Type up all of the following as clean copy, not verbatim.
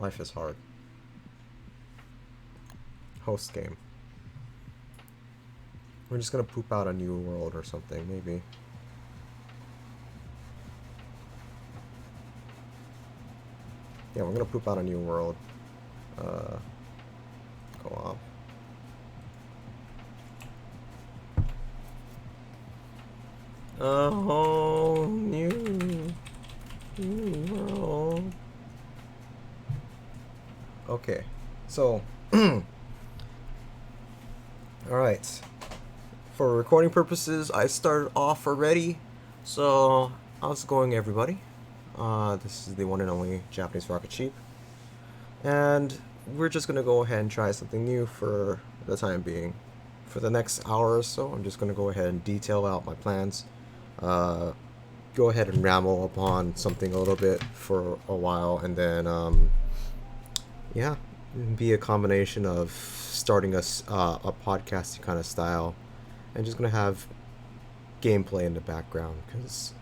Life is hard. Host game. We're just gonna poop out a new world or something, maybe. Yeah, we're gonna poop out a new world. Co-op. A whole new world. Okay, so alright. For recording purposes, I started off already. So, how's it going, everybody? This is the one and only Japanese Rocket Sheep. And we're just gonna go ahead and try something new for the time being. For the next hour or so, I'm just gonna go ahead and detail out my plans. Go ahead and ramble upon something a little bit for a while, and then, yeah, be a combination of starting a podcasting kind of style, and just gonna have gameplay in the background, because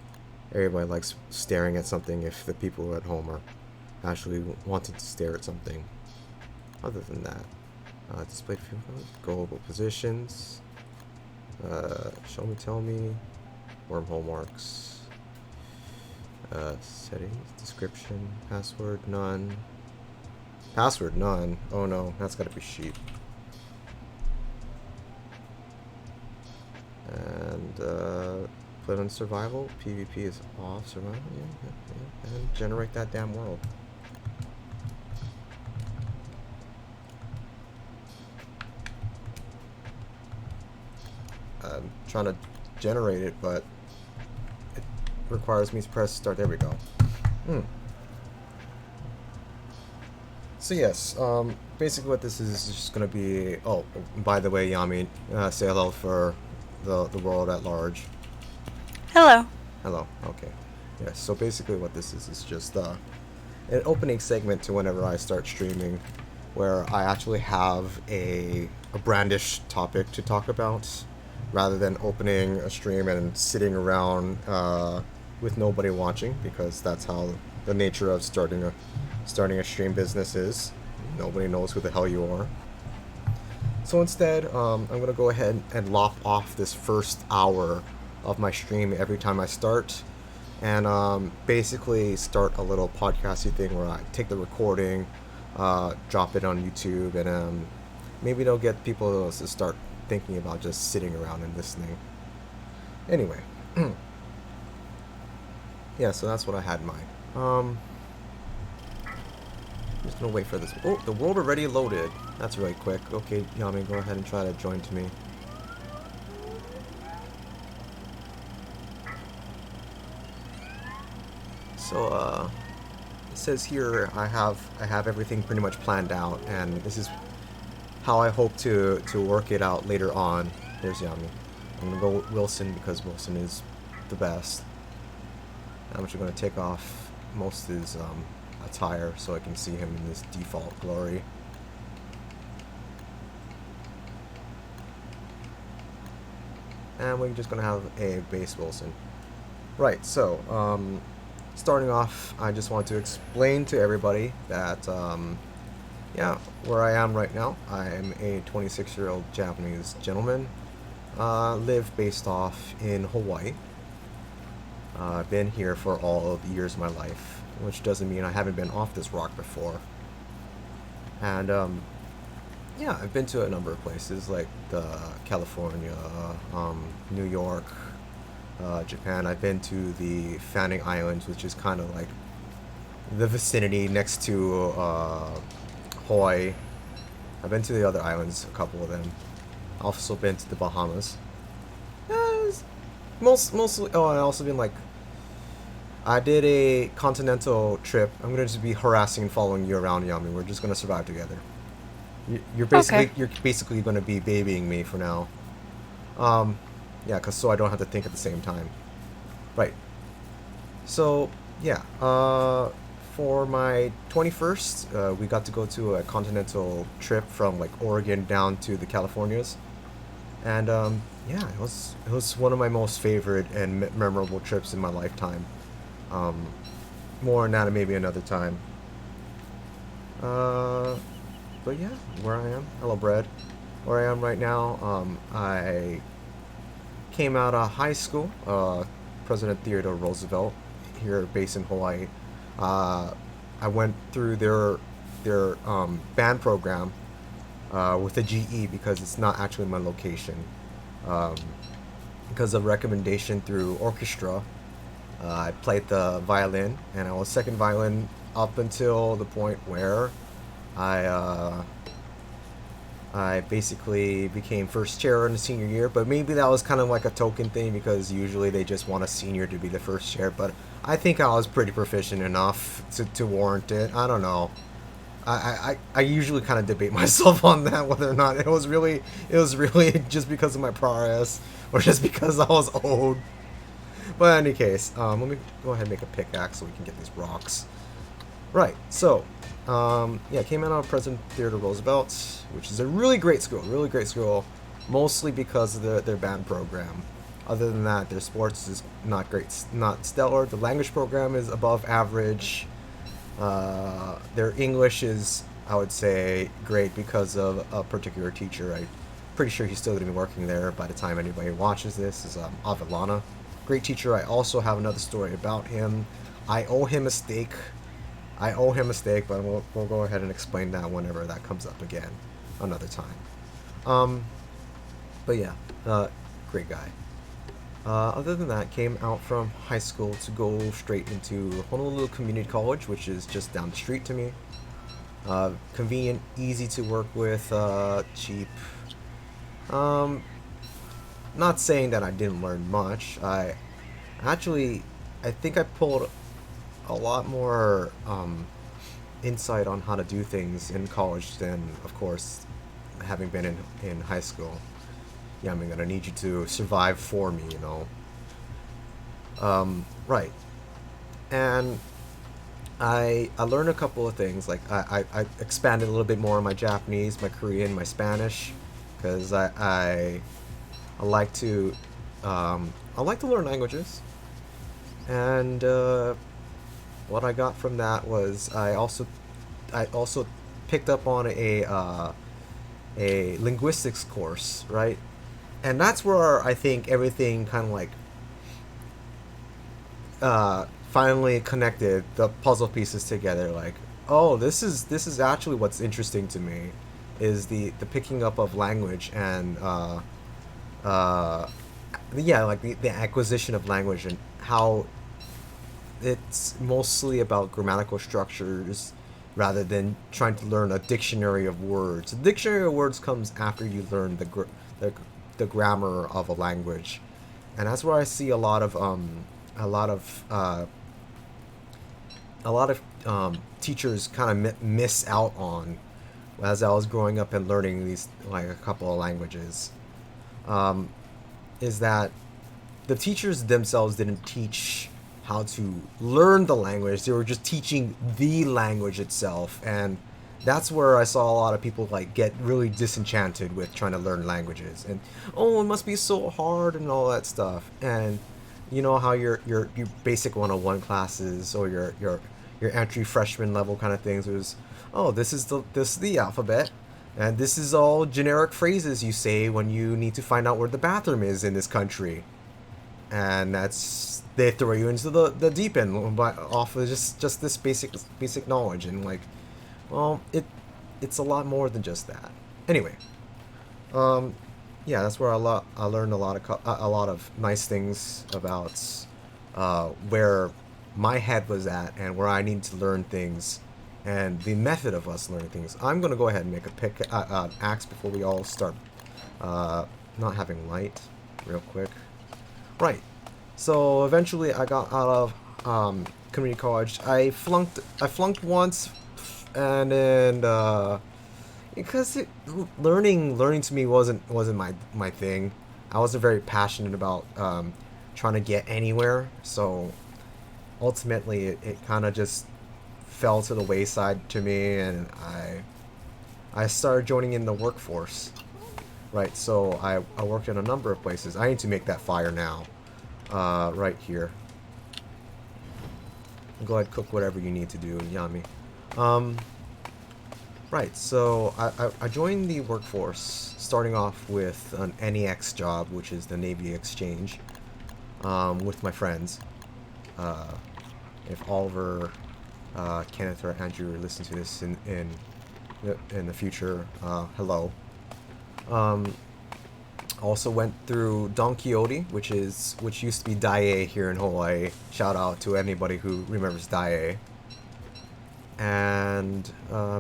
everybody likes staring at something if the people at home are actually wanting to stare at something. Other than that, display global positions, show me, tell me, wormhole marks, settings, description, password, none. Password, none. Oh no, that's gotta be sheep. And, put on survival. PvP is off. Survival, yeah. And generate that damn world. I'm trying to generate it, but it requires me to press start. There we go. So yes, basically what this is just gonna be. Oh, by the way, Yami, say hello for the world at large. Hello. Hello. Okay. Yes. So basically, what this is just an opening segment to whenever I start streaming, where I actually have a brandish topic to talk about, rather than opening a stream and sitting around with nobody watching, because that's how the nature of starting a stream business is. Nobody knows who the hell you are. So instead, I'm gonna go ahead and lop off this first hour of my stream every time I start, and basically start a little podcasty thing where I take the recording, drop it on YouTube, and maybe it'll get people to start thinking about just sitting around and listening. Anyway, yeah, so that's what I had in mind. I'm just gonna wait for this. Oh, the world already loaded. That's really quick. Okay, Yami, go ahead and try to join to me. So, it says here I have everything pretty much planned out, and this is how I hope to work it out later on. There's Yami. I'm gonna go with Wilson because Wilson is the best. I'm actually gonna take off most of his attire so I can see him in his default glory. And we're just gonna have a base Wilson. Right, so, starting off, I just want to explain to everybody that, yeah, where I am right now, I'm a 26-year-old Japanese gentleman, live based off in Hawaii. I've been here for all of the years of my life, which doesn't mean I haven't been off this rock before. And, yeah, I've been to a number of places like California, New York, Japan. I've been to the Fanning Islands, which is kind of like the vicinity next to Hawaii. I've been to the other islands, a couple of them. I've also been to the Bahamas. Mostly. Oh, I also been like. I did a continental trip. I'm gonna just be harassing and following you around, Yami. We're just gonna survive together. You're basically gonna be babying me for now. Yeah, so I don't have to think at the same time. Right. So yeah. For my 21st, we got to go to a continental trip from like Oregon down to the Californias, and yeah, it was one of my most favorite and memorable trips in my lifetime. More on that maybe another time. Uh, but yeah, where I am. Hello, Brad. Where I am right now, I came out of high school, President Theodore Roosevelt, here based in Hawaii. Uh, I went through their band program with a GE because it's not actually my location. Um, because of recommendation through orchestra, I played the violin, and I was second violin up until the point where I I basically became first chair in the senior year, but maybe that was kind of like a token thing because usually they just want a senior to be the first chair. But I think I was pretty proficient enough to warrant it. I don't know. I usually kind of debate myself on that whether or not it was really just because of my prowess or just because I was old. But in any case, let me go ahead and make a pickaxe so we can get these rocks. Right, so, yeah, came out of President Theodore Roosevelt, which is a really great school, mostly because of their band program. Other than that, their sports is not great, not stellar. The language program is above average. Their English is, I would say, great because of a particular teacher. I'm pretty sure he's still going to be working there by the time anybody watches this, is Avalana. Great teacher. I also have another story about him. I owe him a steak. But we'll go ahead and explain that whenever that comes up again, another time. But yeah, great guy. Other than that, came out from high school to go straight into Honolulu Community College, which is just down the street to me. Convenient, easy to work with, cheap. Not saying that I didn't learn much. I think I pulled a lot more insight on how to do things in college than, of course, having been in high school. Yeah, I'm gonna need you to survive for me, you know. Right. And I learned a couple of things. Like I expanded a little bit more on my Japanese, my Korean, my Spanish, because I like to learn languages. And what I got from that was I also picked up on a linguistics course, right? And that's where I think everything kind of like finally connected the puzzle pieces together. Like, oh, this is actually what's interesting to me, is the picking up of language and yeah, like the acquisition of language and how it's mostly about grammatical structures rather than trying to learn a dictionary of words. A dictionary of words comes after you learn the grammar of a language, and that's where I see a lot of teachers kind of miss out on as I was growing up and learning these, like, a couple of languages. Is that the teachers themselves didn't teach how to learn the language. They were just teaching the language itself, and that's where I saw a lot of people like get really disenchanted with trying to learn languages. And oh, it must be so hard and all that stuff. And you know how your basic 101 classes or your entry freshman level kind of things was, oh, this is the alphabet, and this is all generic phrases you say when you need to find out where the bathroom is in this country. And that's, they throw you into the deep end by off of just this basic knowledge. And like, well, it's a lot more than just that. Anyway, yeah, that's where I learned a lot of nice things about where my head was at and where I need to learn things and the method of us learning things. I'm gonna go ahead and make a axe before we all start not having light real quick. Right. So eventually I got out of community college. I flunked once, and then because learning to me wasn't my thing. I wasn't very passionate about trying to get anywhere. So ultimately it kind of just fell to the wayside to me, and I started joining in the workforce. Right, so I worked in a number of places. I need to make that fire now. Right here. Go ahead, cook whatever you need to do, Yami. Right, so I joined the workforce starting off with an NEX job, which is the Navy Exchange, with my friends. Uh, if Oliver, Kenneth, or Andrew listen to this in the future, hello. Um, Also went through Don Quixote, which used to be Daiei here in Hawaii. Shout out to anybody who remembers Daiei. And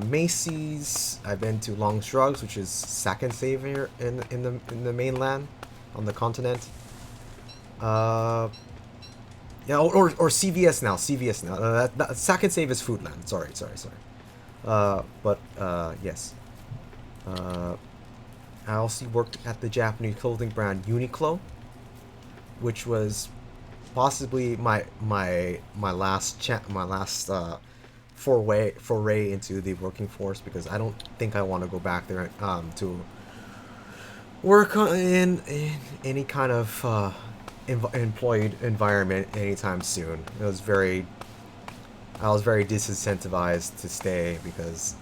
Macy's. I've been to Long Shrugs, which is second save here in the mainland, on the continent. Uh, yeah, or CVS now. CVS now. That second save is Foodland. Sorry. But yes. Uh, I also worked at the Japanese clothing brand Uniqlo, which was possibly my last foray into the working force, because I don't think I want to go back there to work in any kind of employed environment anytime soon. I was very disincentivized to stay because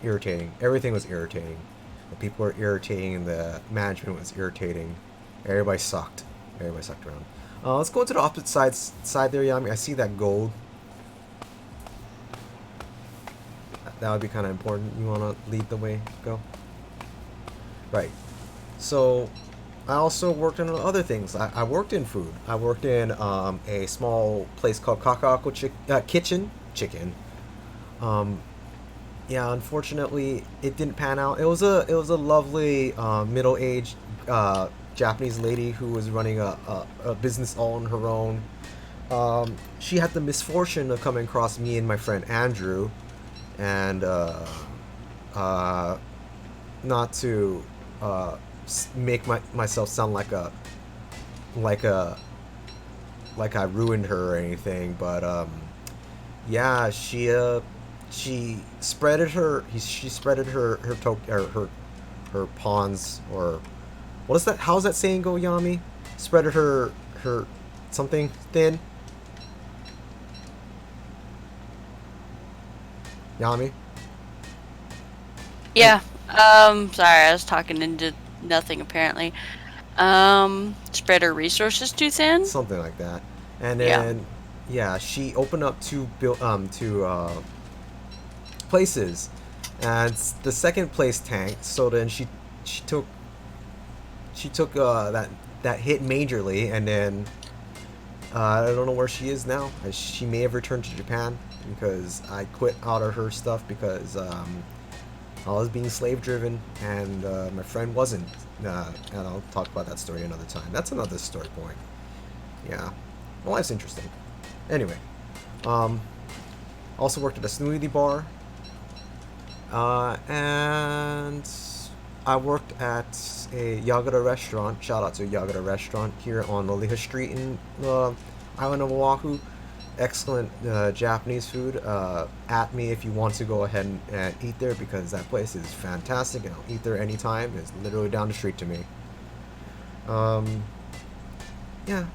irritating. Everything was irritating. The people were irritating. The management was irritating. Everybody sucked. Everybody sucked around. Let's go to the opposite side there, Yami. I see that gold. That would be kind of important. You want to lead the way? Go. Right. So, I also worked on other things. I worked in food. I worked in a small place called Kakako Kitchen. Chicken. Yeah, unfortunately, it didn't pan out. It was a lovely middle-aged Japanese lady who was running a business all on her own. She had the misfortune of coming across me and my friend Andrew, and not to make myself sound like I ruined her or anything, but yeah, she spreaded her her pawns, or what is that? How's that saying go, Yami? Spreaded her something thin. Yami. Yeah. Sorry, I was talking into nothing apparently. Spread her resources too thin? Something like that. And Yeah. then yeah, she opened up two places, and the second place tanked. So then she took that hit majorly, and then I don't know where she is now. She may have returned to Japan because I quit out of her stuff because I was being slave driven, and my friend wasn't. And I'll talk about that story another time. That's another story point. Yeah, my life's interesting. Anyway, also worked at a smoothie bar, and I worked at a Yagura restaurant. Shout out to a Yagura restaurant here on Loliha Street in island of Oahu. Excellent Japanese food. At me if you want to go ahead and eat there, because that place is fantastic, and I'll eat there anytime. It's literally down the street to me. Yeah,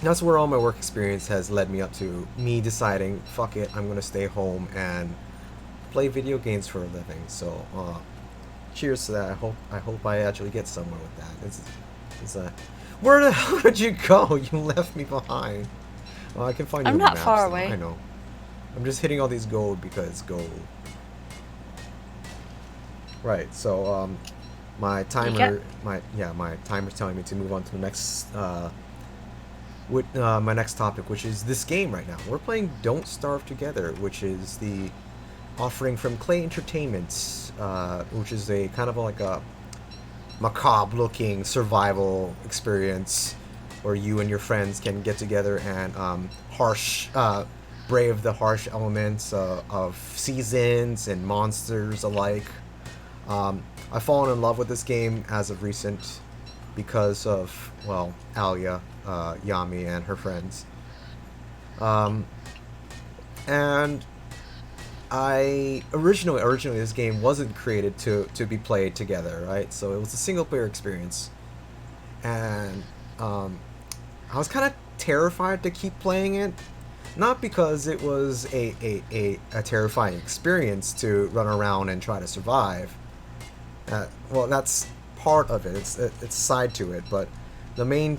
that's where all my work experience has led me up to me deciding, fuck it, I'm gonna stay home and play video games for a living. So, cheers to that. I hope I actually get somewhere with that. It's where the hell did you go? You left me behind. Well, I can find you I'm in the not maps far now. I away. know. I'm just hitting all these gold because gold. Right. So, my You got timer, my timer's telling me to move on to the next with my next topic, which is this game right now. We're playing Don't Starve Together, which is the offering from Clay Entertainment, which is a kind of like a macabre-looking survival experience where you and your friends can get together and brave the harsh elements of seasons and monsters alike. I've fallen in love with this game as of recent because of, well, Alia, Yami, and her friends. Um, and I originally this game wasn't created to be played together, right? So it was a single player experience, and I was kind of terrified to keep playing it Not because it was a terrifying experience to run around and try to survive. Well, that's part of it. It's side to it, but the main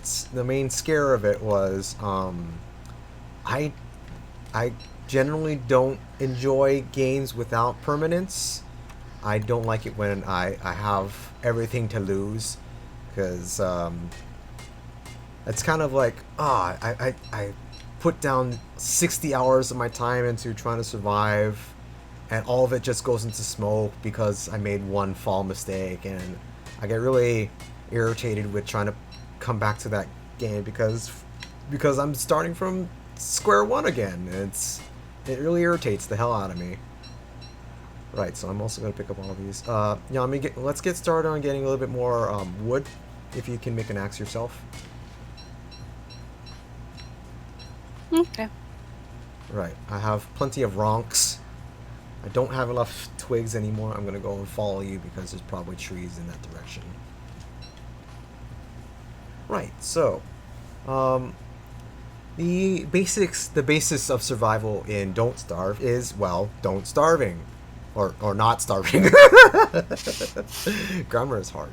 scare of it was I I generally don't enjoy games without permanence. I don't like it when I have everything to lose, because it's kind of like, I put down 60 hours of my time into trying to survive, and all of it just goes into smoke because I made one fall mistake, and I get really irritated with trying to come back to that game because I'm starting from square one again. It really irritates the hell out of me. Right, so I'm also going to pick up all of these. Yeah, let's get started on getting a little bit more wood, if you can make an axe yourself. Okay. Right, I have plenty of ronks. I don't have enough twigs anymore. I'm going to go and follow you because there's probably trees in that direction. Right, so the basis of survival in Don't Starve is, well, don't starving. Or not starving. Grammar is hard.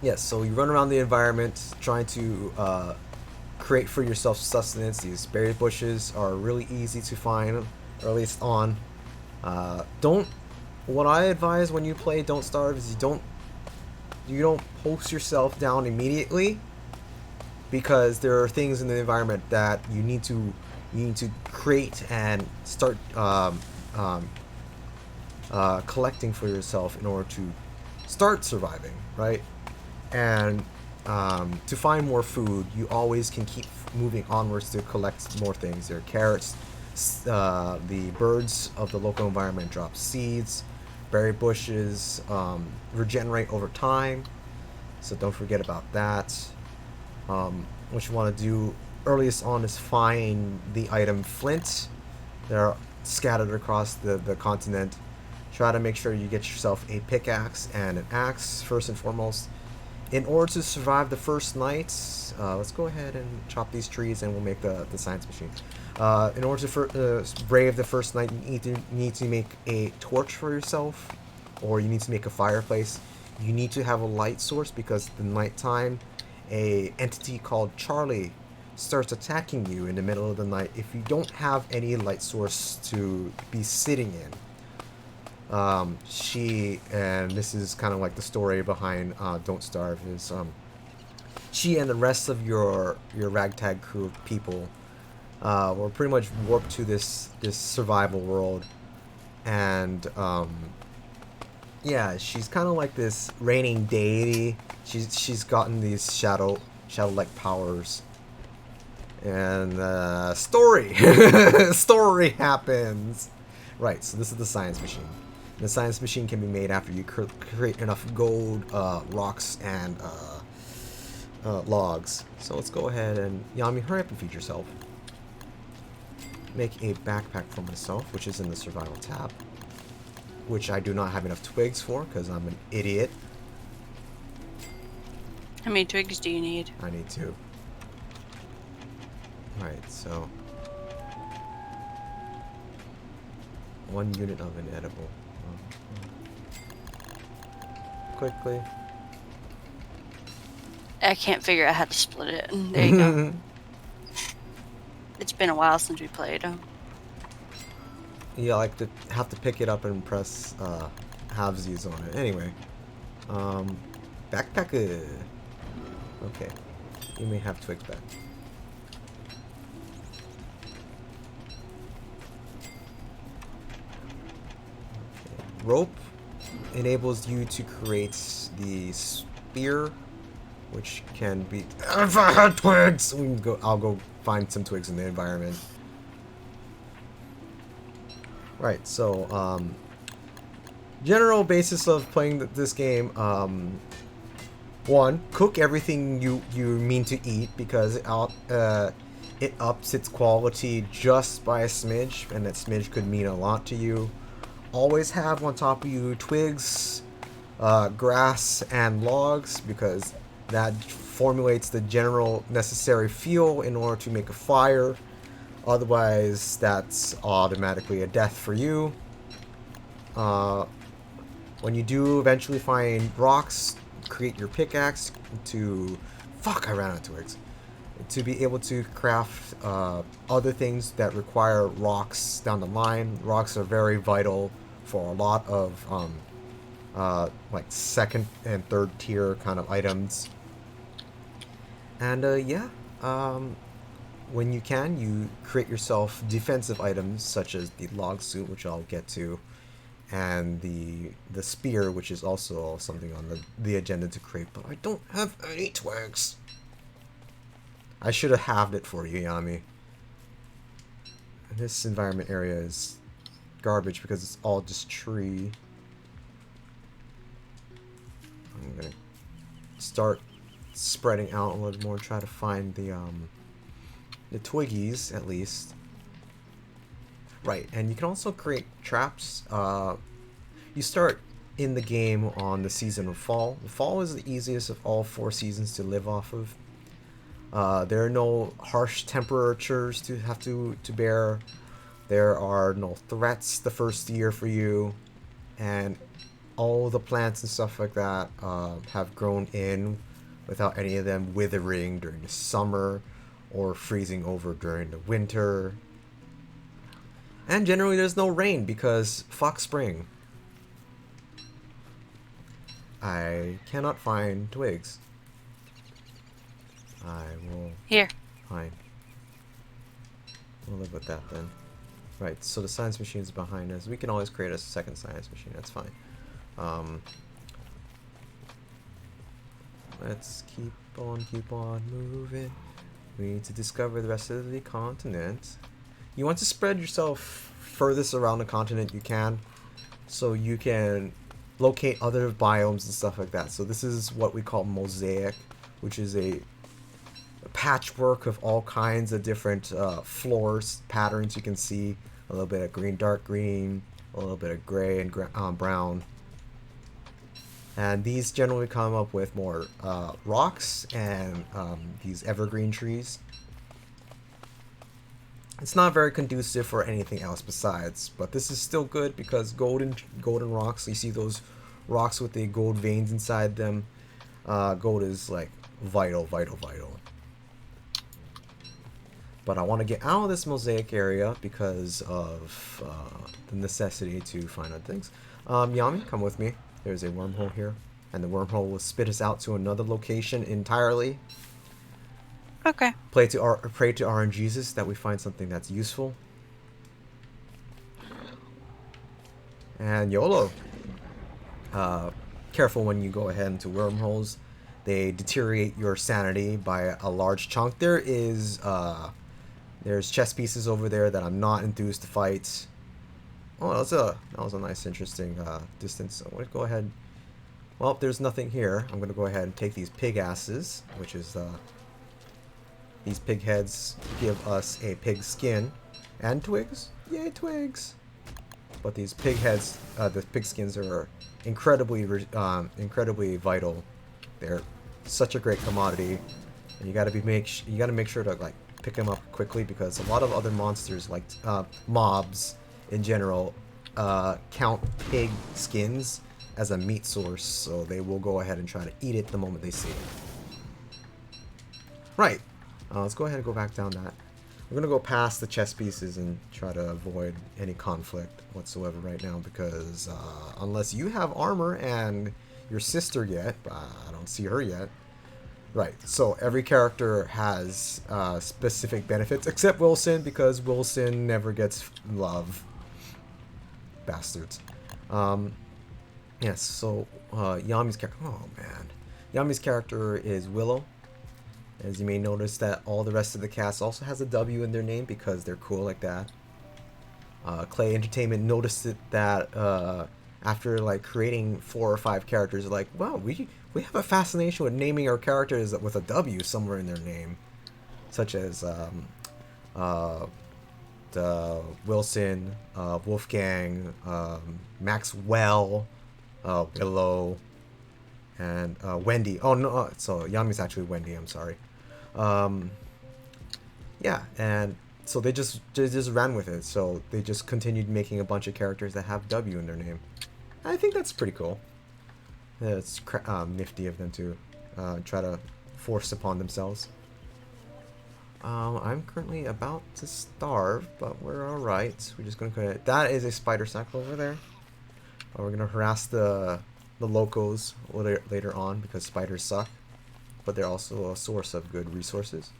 Yes, so you run around the environment trying to create for yourself sustenance. These berry bushes are really easy to find, or at least on. Don't. What I advise when you play Don't Starve is you don't post yourself down immediately, because there are things in the environment that you need to create and start collecting for yourself in order to start surviving, right? And to find more food, you always can keep moving onwards to collect more things. There are carrots, the birds of the local environment drop seeds, berry bushes regenerate over time, so don't forget about that. What you want to do earliest on is find the item flint. They're scattered across the continent. Try to make sure you get yourself a pickaxe and an axe first and foremost. In order to survive the first night, let's go ahead and chop these trees and we'll make the science machine. In order to brave the first night, you need to make a torch for yourself, or you need to make a fireplace. You need to have a light source because the nighttime, a entity called Charlie starts attacking you in the middle of the night if you don't have any light source to be sitting in. And this is kind of like the story behind Don't Starve, is she and the rest of your ragtag crew of people were pretty much warped to this survival world, and yeah, she's kind of like this reigning deity. She's gotten these shadow-like powers, and story story happens. Right, so this is the science machine. The science machine can be made after you create enough gold, rocks, and logs. So let's go ahead and, Yami, hurry up and feed yourself. Make a backpack for myself, which is in the survival tab, which I do not have enough twigs for because I'm an idiot. How many twigs do you need? I need 2. Alright, so 1 unit of an edible. Quickly. I can't figure out how to split it. There you go. It's been a while since we played. Yeah, I like to have to pick it up and press halvesies on it. Anyway, backpacker. Okay, you may have twigs back. Okay. Rope enables you to create the spear, which can be. If I had twigs, I'll go find some twigs in the environment. Right. So, general basis of playing this game. 1, cook everything you mean to eat, because it ups its quality just by a smidge, and that smidge could mean a lot to you. Always have on top of you twigs, grass, and logs, because that formulates the general necessary fuel in order to make a fire. Otherwise, that's automatically a death for you. Uh, when you do eventually find rocks, create your pickaxe to... Fuck, I ran out of twigs. To be able to craft other things that require rocks down the line. Rocks are very vital for a lot of like second and third tier kind of items. And yeah, when you can, you create yourself defensive items such as the log suit, which I'll get to, and the spear, which is also something on the agenda to create. But I don't have any twigs. I should have halved it for you, Yami. This environment area is garbage because it's all just tree. I'm gonna start spreading out a little more, try to find the twiggies at least. Right, and you can also create traps. You start in the game on the season of fall. Fall is the easiest of all 4 seasons to live off of. There are no harsh temperatures to have to bear. There are no threats the first year for you, and all the plants and stuff like that have grown in without any of them withering during the summer or freezing over during the winter. And generally there's no rain because fuck spring. I cannot find twigs. I will... Here. Fine. We'll live with that then. Right, so the science machine is behind us. We can always create a second science machine, that's fine. Let's keep on moving. We need to discover the rest of the continent. You want to spread yourself furthest around the continent you can, so you can locate other biomes and stuff like that. So this is what we call mosaic, which is a patchwork of all kinds of different floors, patterns you can see. A little bit of green, dark green, a little bit of gray and brown. And these generally come up with more rocks and these evergreen trees. It's not very conducive for anything else besides, but this is still good because golden rocks, you see those rocks with the gold veins inside them. Gold is like vital. But I want to get out of this mosaic area because of the necessity to find other things. Yami, come with me. There's a wormhole here, and the wormhole will spit us out to another location entirely. Okay. Pray to RNGesus that we find something that's useful. And YOLO. Careful when you go ahead into wormholes. They deteriorate your sanity by a large chunk. There's chess pieces over there that I'm not enthused to fight. Oh, that was a nice, interesting distance. So let's go ahead. Well, there's nothing here. I'm gonna go ahead and take these pig asses, which is these pig heads give us a pig skin and twigs. Yay, twigs! But these pig heads, the pig skins are incredibly vital. They're such a great commodity, and you gotta make sure to like pick them up quickly because a lot of other monsters, like mobs in general, count pig skins as a meat source, so they will go ahead and try to eat it the moment they see it. Right. Let's go ahead and go back down that. We're gonna go past the chess pieces and try to avoid any conflict whatsoever right now because unless you have armor and your sister yet, I don't see her yet. Right, so every character has specific benefits, except Wilson, because Wilson never gets love. Bastards. Yes, so Yami's character... Oh, man. Yami's character is Willow. As you may notice that all the rest of the cast also has a W in their name because they're cool like that. Clay Entertainment noticed that after like creating 4 or 5 characters, like, wow, we have a fascination with naming our characters with a W somewhere in their name, such as the Wilson, Wolfgang, Maxwell, Willow, and Wendy. Oh no, so Yami's actually Wendy. I'm sorry. Yeah, and so they just ran with it. So they just continued making a bunch of characters that have W in their name. I think that's pretty cool. Yeah, it's nifty of them to try to force upon themselves. I'm currently about to starve, but we're all right. We're just gonna go ahead. That is a spider sack over there. We're gonna harass the locals later on because spiders suck, but they're also a source of good resources.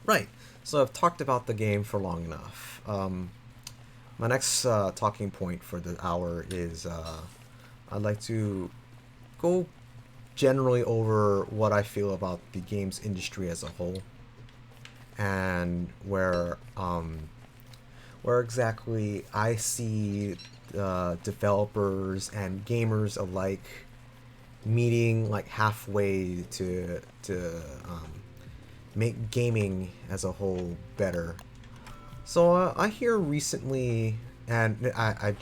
Right. So I've talked about the game for long enough. My next talking point for the hour is I'd like to go generally over what I feel about the games industry as a whole, and where exactly I see developers and gamers alike meeting like halfway to make gaming as a whole better. So I hear recently, and I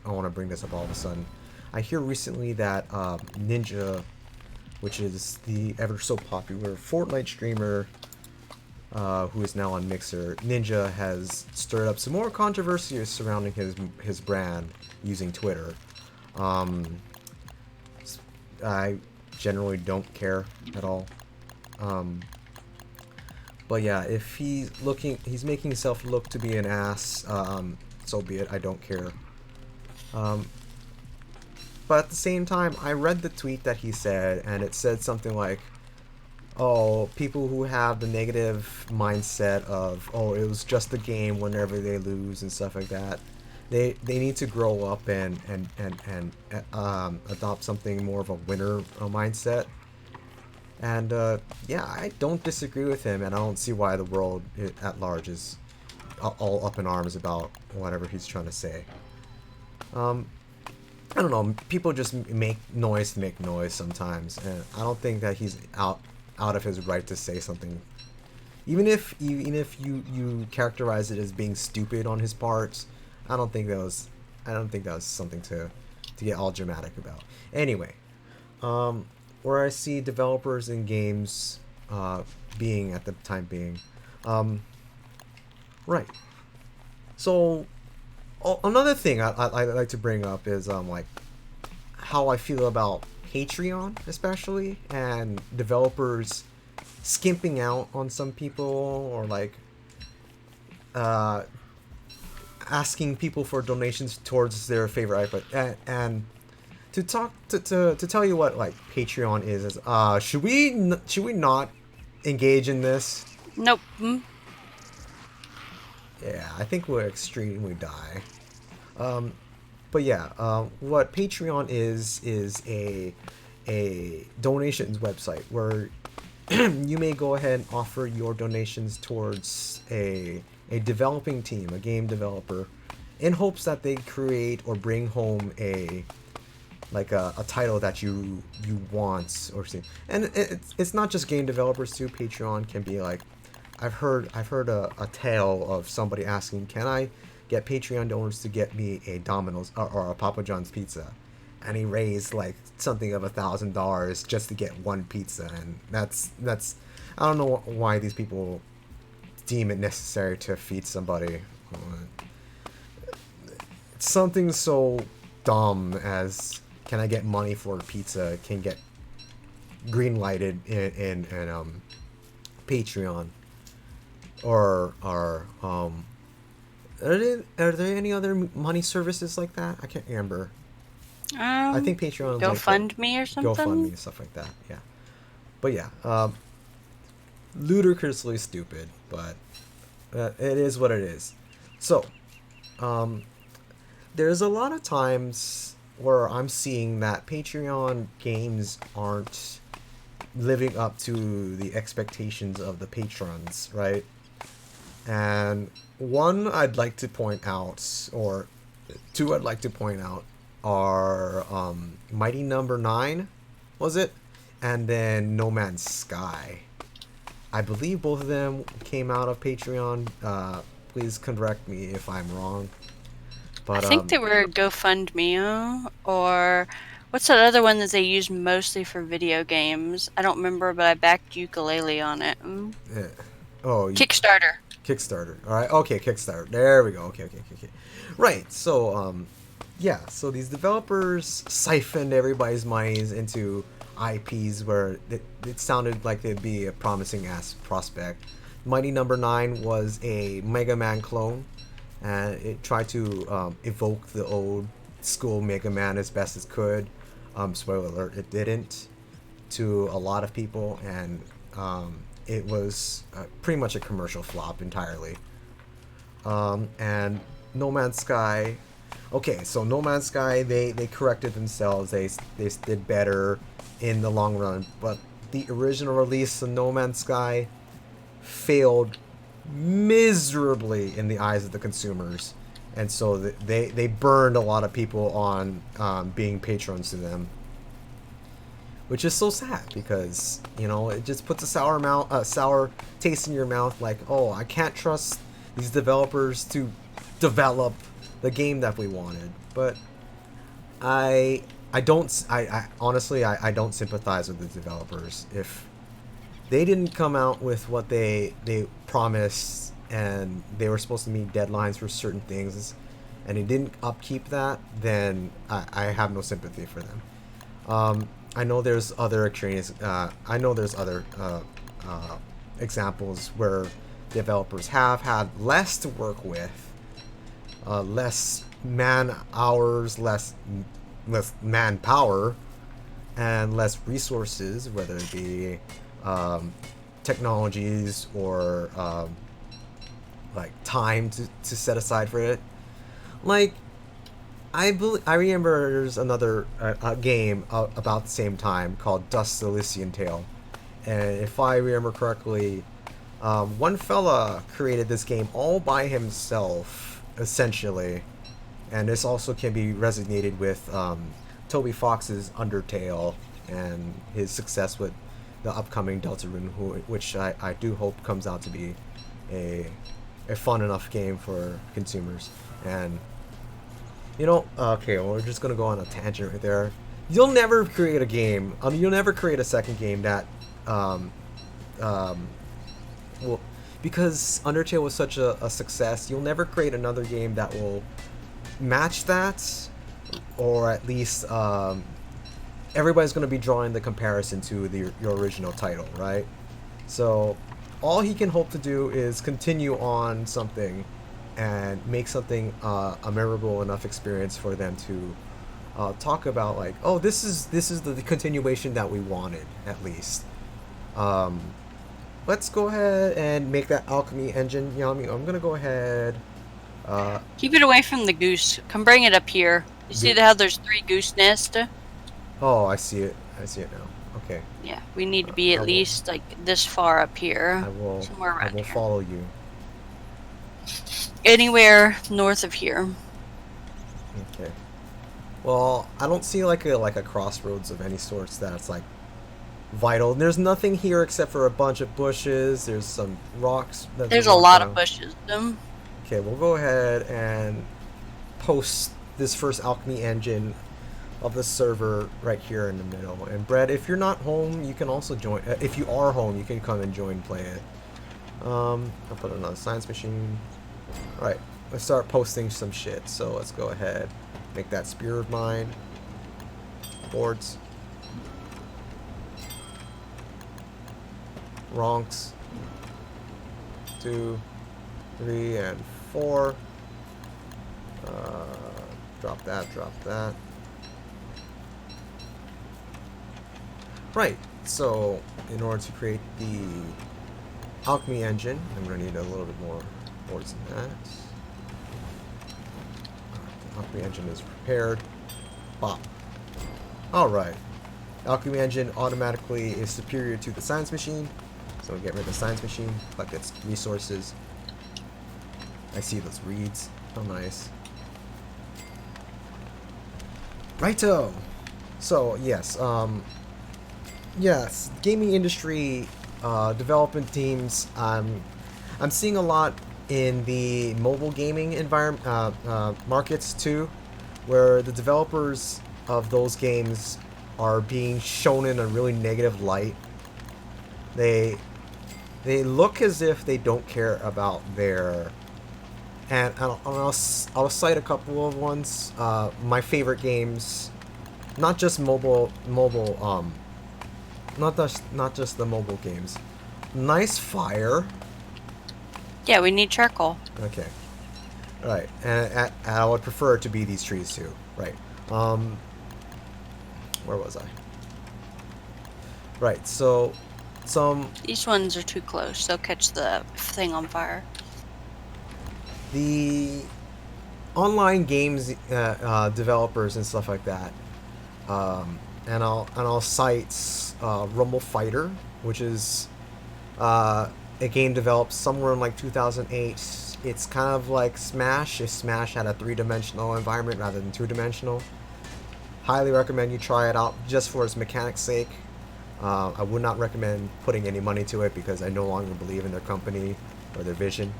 want to bring this up all of a sudden. I hear recently that Ninja, which is the ever so popular Fortnite streamer, who is now on Mixer, Ninja has stirred up some more controversy surrounding his brand using Twitter. Um, I generally don't care at all. Um, but yeah, if he's making himself look to be an ass, so be it. I don't care. Um, but at the same time, I read the tweet that he said, and it said something like, "Oh, people who have the negative mindset of it was just a game whenever they lose and stuff like that, they need to grow up and adopt something more of a winner mindset." And yeah, I don't disagree with him, and I don't see why the world at large is all up in arms about whatever he's trying to say. Um, I don't know. People just make noise to make noise sometimes, and I don't think that he's out of his right to say something. Even if you characterize it as being stupid on his part, I don't think that was I don't think that was something to get all dramatic about. Anyway, um, where I see developers and games being at the time being, um, right. So another thing I like to bring up is like how I feel about Patreon, especially, and developers skimping out on some people, or like uh, asking people for donations towards their favorite iPod. And to tell you what like Patreon is should we not engage in this? Nope. Yeah, I think we'll extremely die. But yeah, what Patreon is a donations website where you may go ahead and offer your donations towards a developing team, a game developer, in hopes that they create or bring home a title that you want or see. And it's not just game developers too. Patreon can be like, I've heard a tale of somebody asking, can I get Patreon donors to get me a Domino's or a Papa John's pizza, and he raised like something of $1,000 just to get one pizza, and that's I don't know why these people deem it necessary to feed somebody. It's something so dumb as, can I get money for a pizza, can get green lighted in Patreon, or are there any other money services like that? I can't remember. I think Patreon is like the GoFundMe or GoFundMe something. and stuff like that. Yeah, but yeah, ludicrously stupid, but it is what it is. So, um, there's a lot of times where I'm seeing that Patreon games aren't living up to the expectations of the patrons, right? And one I'd like to point out, or two I'd like to point out, are Mighty Number 9, was it? And then No Man's Sky. I believe both of them came out of Patreon. Please correct me if I'm wrong. I But think they were GoFundMe, or what's that other one that they use mostly for video games? I don't remember, but I backed Ukulele on it. eh, Oh, Kickstarter. Kickstarter. All right. Okay, Kickstarter. There we go. Okay. Right. So, yeah. So these developers siphoned everybody's monies into IPs where it sounded like they'd be a promising ass prospect. Mighty Number Nine was a Mega Man clone, and it tried to evoke the old school Mega Man as best as could. Spoiler alert: it didn't to a lot of people, and it was pretty much a commercial flop entirely. And No Man's Sky, okay, so No Man's Sky, they corrected themselves. They did better in the long run, but the original release of No Man's Sky failed miserably in the eyes of the consumers, and so they burned a lot of people on being patrons to them, which is so sad because it just puts a sour taste in your mouth. Like, oh, I can't trust these developers to develop the game that we wanted. But I honestly I don't sympathize with the developers. If they didn't come out with what they promised, and they were supposed to meet deadlines for certain things, and they didn't upkeep that, then I have no sympathy for them. I know there's other extraneous. I know there's other examples where developers have had less to work with, less man hours, less manpower, and less resources, whether it be technologies or like time to set aside for it. Like, I remember there's another game about the same time called Dust Elysian Tale, and if I remember correctly, one fella created this game all by himself, essentially, and this also can be resonated with Toby Fox's Undertale and his success with the upcoming Deltarune, which I do hope comes out to be a fun enough game for consumers. And okay, well, we're just gonna go on a tangent right there. You'll never create a game. You'll never create a second game that, well, because Undertale was such a success. You'll never create another game that will match that, or at least everybody's gonna be drawing the comparison to your original title, right? So all he can hope to do is continue on something and make something a memorable enough experience for them to talk about, like, oh, this is the continuation that we wanted, at least. Let's go ahead and make that alchemy engine, Yami. I'm gonna go ahead. Keep it away from the goose. Come bring it up here. You see how there's 3 goose nests? Oh, I see it now. Okay. Yeah, we need to be at least like this far up here. Somewhere around I will here. follow you. Anywhere north of here. Okay. Well, I don't see like a crossroads of any sorts that's like vital. There's nothing here except for a bunch of bushes. There's some rocks. There's a lot of bushes. Okay, we'll go ahead and post this first alchemy engine of the server right here in the middle. And Brett, if you're not home, you can also join. If you are home, you can come and join, play it. I'll put another science machine. Alright, let's start posting some shit. So let's go ahead, make that spear of mine. Boards. Ronks. 2, 3, and 4. Drop that, drop that. Right, so in order to create the alchemy engine, I'm going to need a little bit more boards than that. The alchemy engine is prepared. Bop. Alright. Alchemy engine automatically is superior to the science machine. So we get rid of the science machine, collect its resources. I see those reeds. How nice. Righto! So, yes, yes, gaming industry, development teams, I'm seeing a lot in the mobile gaming environment, markets too, where the developers of those games are being shown in a really negative light. They they look as if they don't care about their. And I'll cite a couple of ones. My favorite games, not just not just the mobile games. Nice Fire. Yeah, we need charcoal. Okay. Right, and I would prefer it to be these trees too. Right. Um, where was I? Right. So, some These ones are too close. They'll catch the thing on fire. the online games developers and stuff like that. And I'll cite Rumble Fighter, which is a game developed somewhere in like 2008. It's kind of like Smash if Smash had a three-dimensional environment rather than two-dimensional. Highly recommend you try it out just for its mechanics' sake. I would not recommend putting any money to it because I no longer believe in their company or their vision.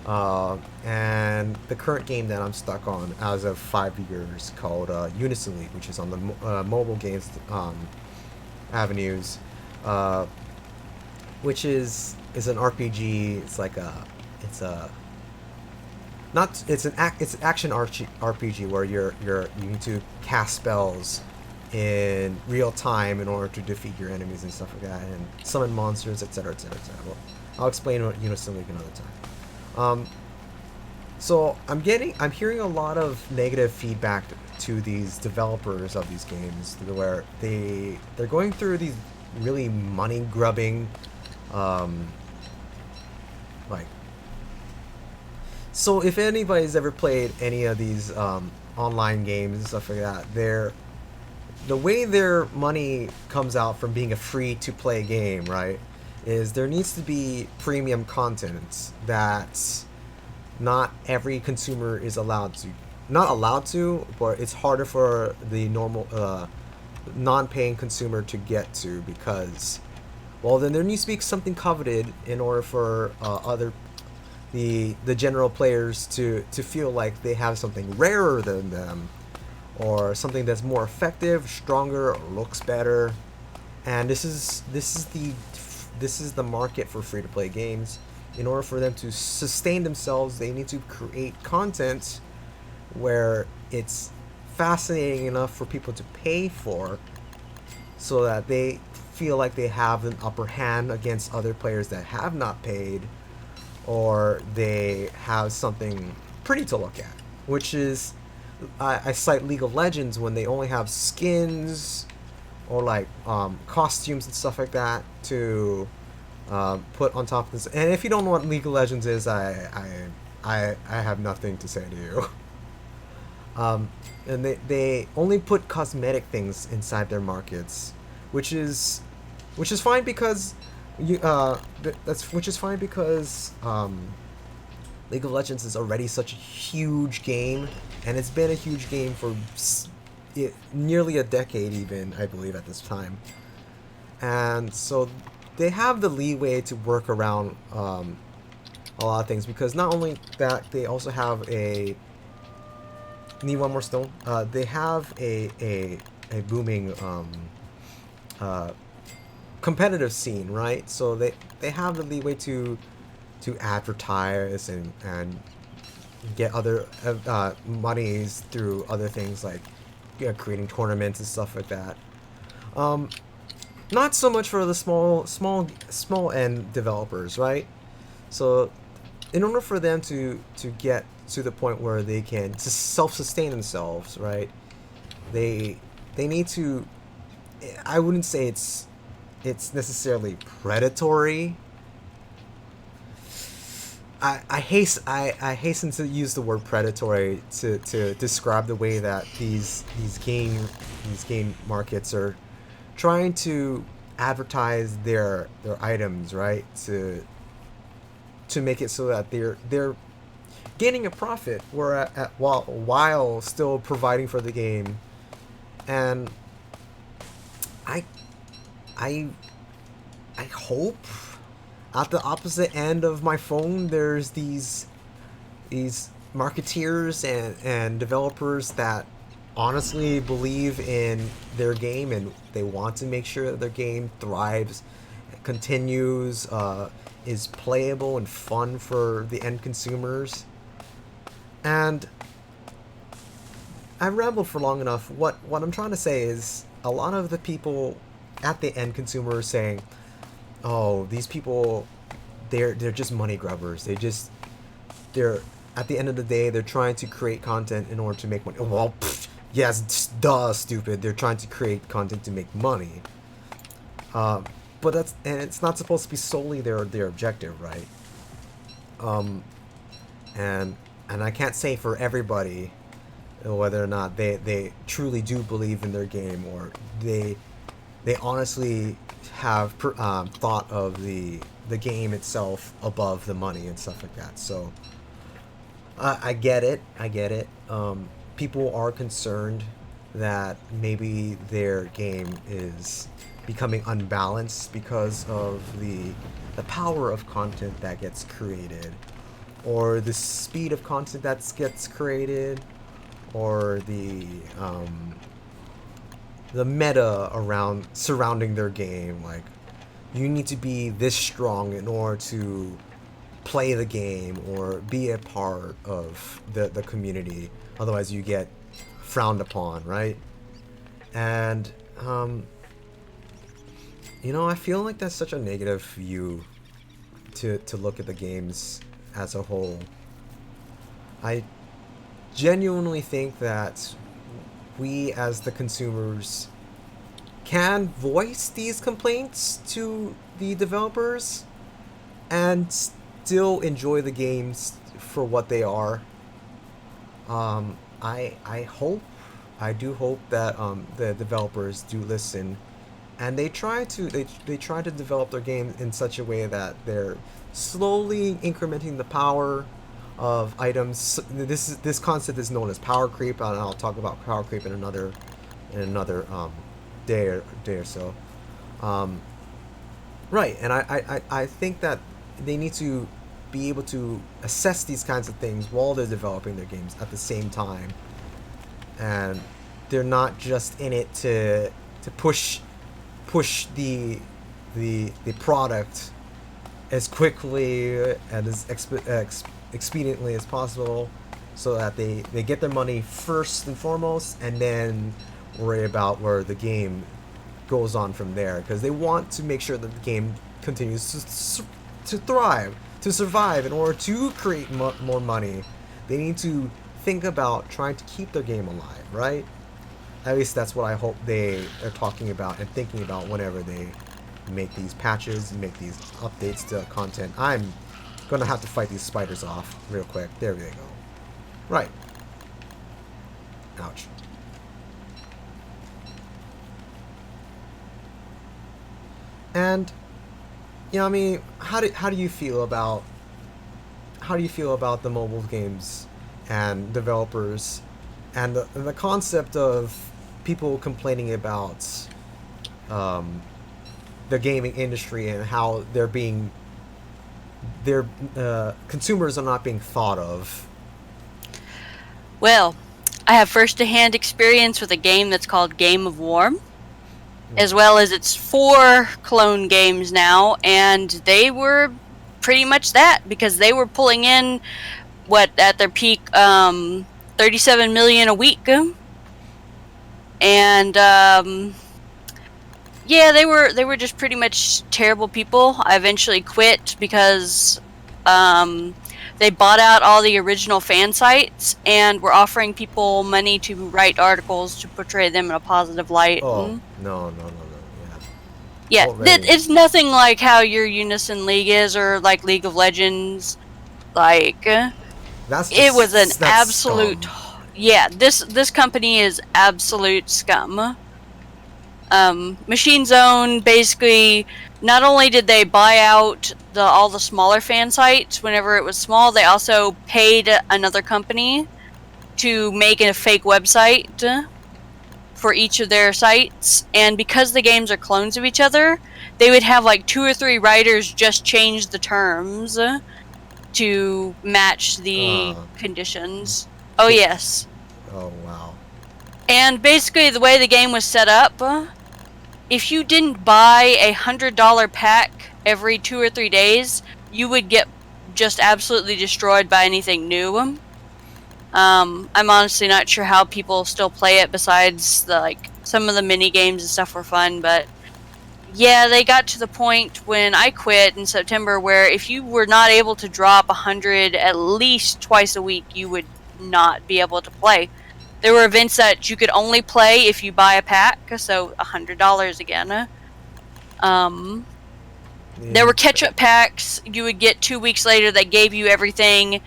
And the current game that I'm stuck on as of 5 years called Unison League, which is on the mobile games avenues, which is an RPG. It's like it's a not it's an action RPG where you need to cast spells in real time in order to defeat your enemies and stuff like that, and summon monsters, etc., etc., etc. Well, I'll explain what Unison League another time. So I'm hearing a lot of negative feedback to these developers of these games, where they're going through these really money grubbing, like. So if anybody's ever played any of these online games and stuff like that, the way their money comes out from being a free to play game, right, is there needs to be premium content that not every consumer is not allowed to, but it's harder for the normal non-paying consumer to get to, because, well, then there needs to be something coveted in order for the general players to feel like they have something rarer than them, or something that's more effective, stronger, or looks better. And this is the market for free to play games. In order for them to sustain themselves, they need to create content where it's fascinating enough for people to pay for, so that they feel like they have an upper hand against other players that have not paid, or they have something pretty to look at. Which is, I cite League of Legends when they only have skins or like costumes and stuff like that to put on top of this. And if you don't know what League of Legends is, I have nothing to say to you. And they only put cosmetic things inside their markets, which is fine because which is fine because League of Legends is already such a huge game, and it's been a huge game for nearly a decade, even, I believe, at this time. And so they have the leeway to work around a lot of things, because not only that, they also have need one more stone. They have a booming competitive scene, right? So they have the leeway to advertise and get other monies through other things, like creating tournaments and stuff like that. Not so much for the small end developers, right? So in order for them to get to the point where they can self-sustain themselves, right, they need to, I wouldn't say it's necessarily predatory. I hasten to use the word predatory to describe the way that these game markets are trying to advertise their items, right, to make it so that they're gaining a profit, while still providing for the game. And I hope at the opposite end of my phone there's these marketeers and developers that honestly believe in their game, and they want to make sure that their game thrives continues, is playable and fun for the end consumers. And I've rambled for long enough. What I'm trying to say is a lot of the people at the end consumer are saying, "Oh, these people, they're just money grubbers. They're at the end of the day, they're trying to create content in order to make money." Well, yes, duh, stupid. They're trying to create content to make money. Uh, but it's not supposed to be solely their objective, right? Um, and and I can't say for everybody whether or not they truly do believe in their game, or they honestly have thought of the game itself above the money and stuff like that. So I get it. I get it. People are concerned that maybe their game is becoming unbalanced because of the power of content that gets created, or the speed of content that gets created, or the meta around surrounding their game. Like, you need to be this strong in order to play the game or be a part of the community. Otherwise, you get frowned upon, right? And I feel like that's such a negative view to look at the games as a whole. I genuinely think that we as the consumers can voice these complaints to the developers and still enjoy the games for what they are. I hope, I do hope that the developers do listen, and they try to develop their game in such a way that they're slowly incrementing the power of items. This concept is known as power creep, and I'll talk about power creep in another day or so. Um, right, and I think that they need to be able to assess these kinds of things while they're developing their games at the same time, and they're not just in it to push the product as quickly and as expediently as possible, so that they get their money first and foremost, and then worry about where the game goes on from there, because they want to make sure that the game continues to thrive, to survive. In order to create more money, they need to think about trying to keep their game alive, right? At least that's what I hope they are talking about and thinking about whenever they make these patches and make these updates to content. I'm gonna have to fight these spiders off real quick. There we go. Right. Ouch. And I mean, how do you feel about the mobile games and developers, and the concept of people complaining about the gaming industry and how their consumers are not being thought of? Well, I have first-hand experience with a game that's called Game of War, as well as its 4 clone games now, and they were pretty much that, because they were pulling in, at their peak, 37 million a week. And yeah, they were just pretty much terrible people. I eventually quit because they bought out all the original fan sites and were offering people money to write articles to portray them in a positive light. Oh, no. Yeah, Already. it's nothing like how your Unison League is, or like League of Legends. Like, it was an absolute scum. Yeah, this company is absolute scum. Machine Zone, basically, not only did they buy out all the smaller fan sites whenever it was small, they also paid another company to make a fake website for each of their sites. And because the games are clones of each other, they would have like 2 or 3 writers just change the terms to match the conditions. Oh, yes. Oh, wow. And basically, the way the game was set up, if you didn't buy $100 pack every 2 or 3 days, you would get just absolutely destroyed by anything new. I'm honestly not sure how people still play it, besides some of the mini games and stuff were fun, but yeah, they got to the point when I quit in September where if you were not able to drop 100 at least twice a week, you would not be able to play. There were events that you could only play if you buy a pack, so $100 again. There were catch-up packs you would get 2 weeks later that gave you everything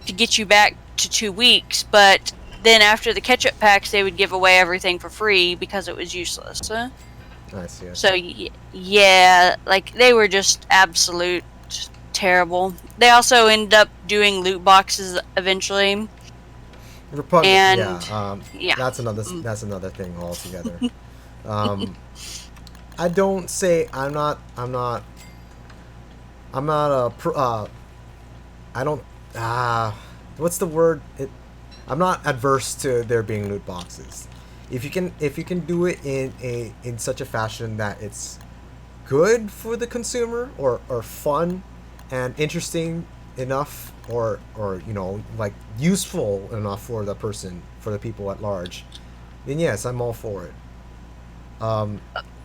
to get you back to 2 weeks, but then after the catch-up packs, they would give away everything for free because it was useless. I see. So yeah, like they were just absolute terrible. They also ended up doing loot boxes eventually. And yeah, that's another thing altogether. I don't say I'm not a pro, I don't what's the word? I'm not adverse to there being loot boxes. If you can do it in such a fashion that it's good for the consumer or fun and interesting enough or like useful enough for the people at large, then yes, I'm all for it.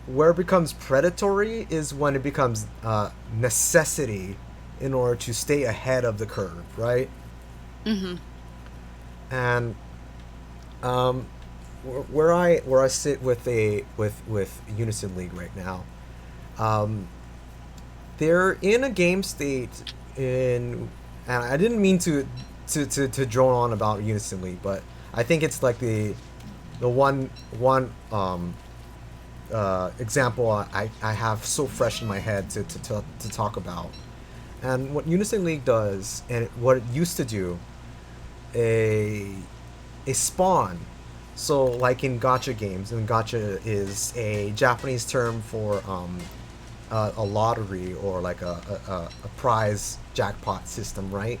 Where it becomes predatory is when it becomes necessity in order to stay ahead of the curve, right? Mm-hmm. And where I sit with Unison League right now, they're in a game state and I didn't mean to drone on about Unison League, but I think it's like the one example I have so fresh in my head to talk about. And what Unison League does, and what it used to do, a spawn. So like in gacha games, and gacha is a Japanese term for a lottery or like a prize jackpot system, right?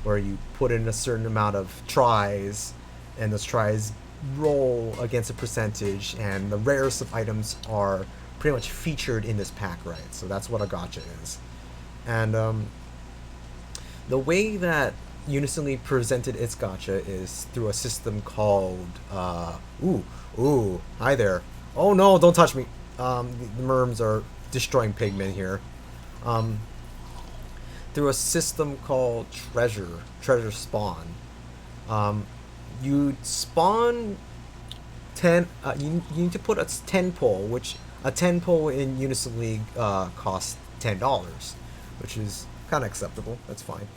Where you put in a certain amount of tries, and those tries roll against a percentage, and the rarest of items are pretty much featured in this pack, right? So that's what a gacha is. And the way that Unison League presented its gacha is through a system called hi there. Oh no, don't touch me. The merms are destroying pigmen here. Through a system called treasure spawn. You spawn 10. You need to put a 10 pole, which a 10 pole in Unison League costs $10, which is kind of acceptable. That's fine.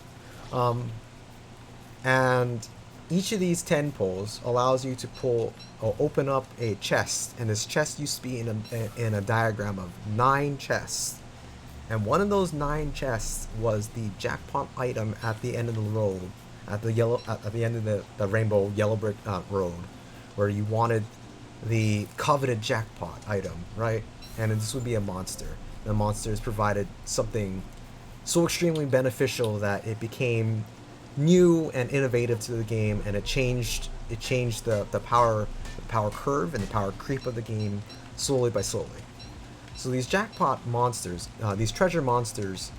And each of these 10 poles allows you to pull or open up a chest, and this chest used to be in a diagram of 9 chests, and one of those 9 chests was the jackpot item at the end of the road, at the end of the rainbow yellow brick road, where you wanted the coveted jackpot item, right? And this would be a monster. The monsters provided something so extremely beneficial that it became new and innovative to the game, and it changed the power curve and the power creep of the game slowly by slowly. So these jackpot monsters, these treasure monsters,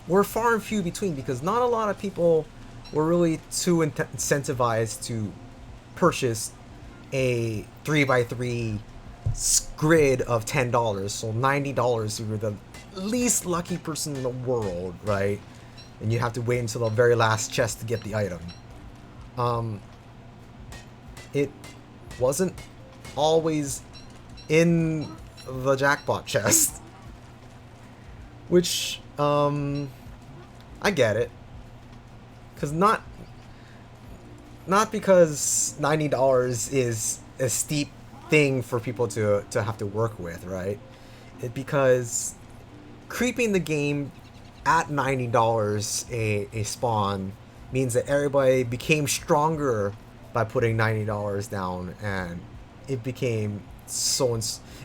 were far and few between because not a lot of people were really too incentivized to purchase a 3x3 grid of $10. So $90, you were the least lucky person in the world, right? And you have to wait until the very last chest to get the item. It wasn't always in the jackpot chest, which I get it, because not because $90 is a steep thing for people to have to work with, right? Because creeping the game at $90 a spawn means that everybody became stronger by putting $90 down, and it became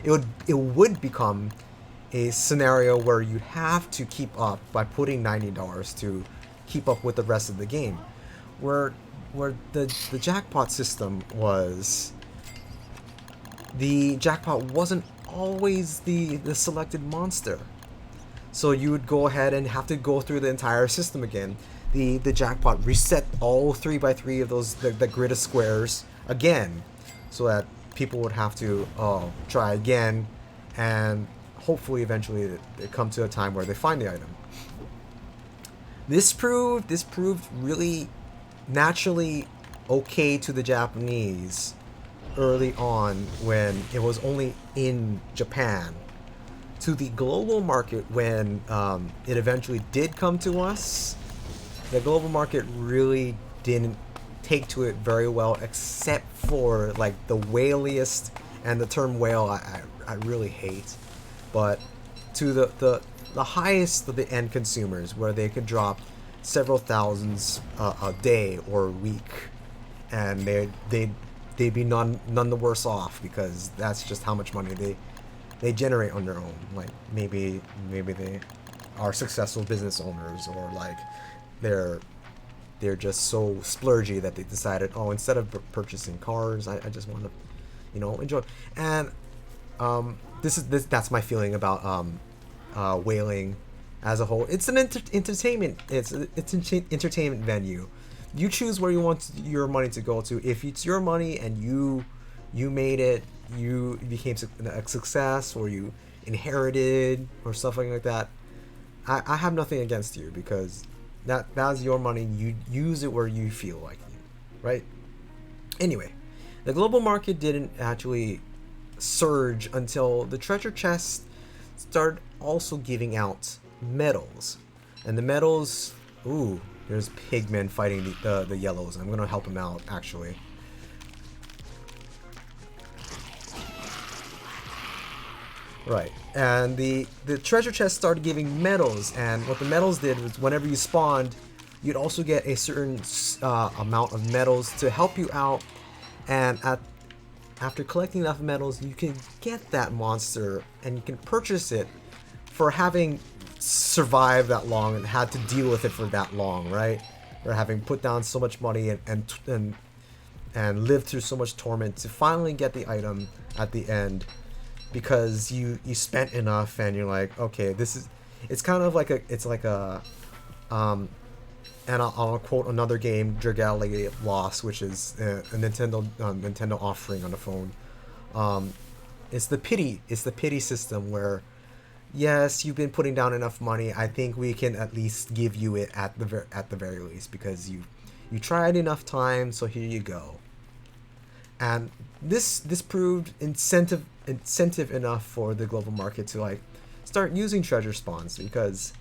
it would become a scenario where you have to keep up by putting $90 to keep up with the rest of the game, where the jackpot system was the jackpot wasn't always the selected monster. So you would go ahead and have to go through the entire system again. The jackpot reset all 3x3 of those the grid of squares again, so that people would have to try again, and hopefully eventually it come to a time where they find the item. This proved really naturally okay to the Japanese early on when it was only in Japan. To the global market, when it eventually did come to us, the global market really didn't take to it very well, except for like the whaliest, and the term whale I really hate, but to the highest of the end consumers, where they could drop several thousands a day or a week, and they'd be none the worse off, because that's just how much money they generate on their own. Like maybe they are successful business owners, or like they're just so splurgy that they decided, oh, instead of purchasing cars, I just want to, enjoy. And that's my feeling about whaling as a whole. It's an entertainment. It's an entertainment venue. You choose where you want your money to go to. If it's your money and you made it, you became a success, or you inherited, or something like that, I have nothing against you, because that's your money. You use it where you feel like it, right? Anyway, the global market didn't actually surge until the treasure chest started also giving out medals. And the medals, ooh, there's pigmen fighting the yellows. I'm gonna help them out, actually. Right, and the treasure chest started giving medals, and what the medals did was, whenever you spawned, you'd also get a certain amount of medals to help you out, and after collecting enough medals, you can get that monster, and you can purchase it for having survived that long and had to deal with it for that long, right? Or having put down so much money and lived through so much torment to finally get the item at the end. Because you spent enough, and you're like, okay, it's kind of like and I'll quote another game, Dragalia Lost, which is a Nintendo offering on the phone. It's the pity system, where yes, you've been putting down enough money, I think we can at least give you it at the very least, because you tried enough time, so here you go. And this proved incentive enough for the global market to like start using treasure spawns, because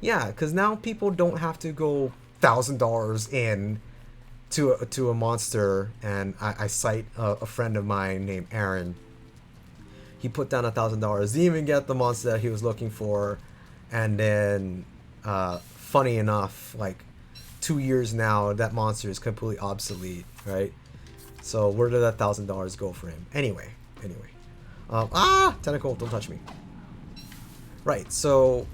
now people don't have to go $1,000 in to a monster. And I cite a friend of mine named Aaron. He put down $1,000, didn't even get the monster that he was looking for, and then funny enough, like 2 years now, that monster is completely obsolete, right? So where did that $1,000 go for him? Anyway. Tentacle, don't touch me. Right, so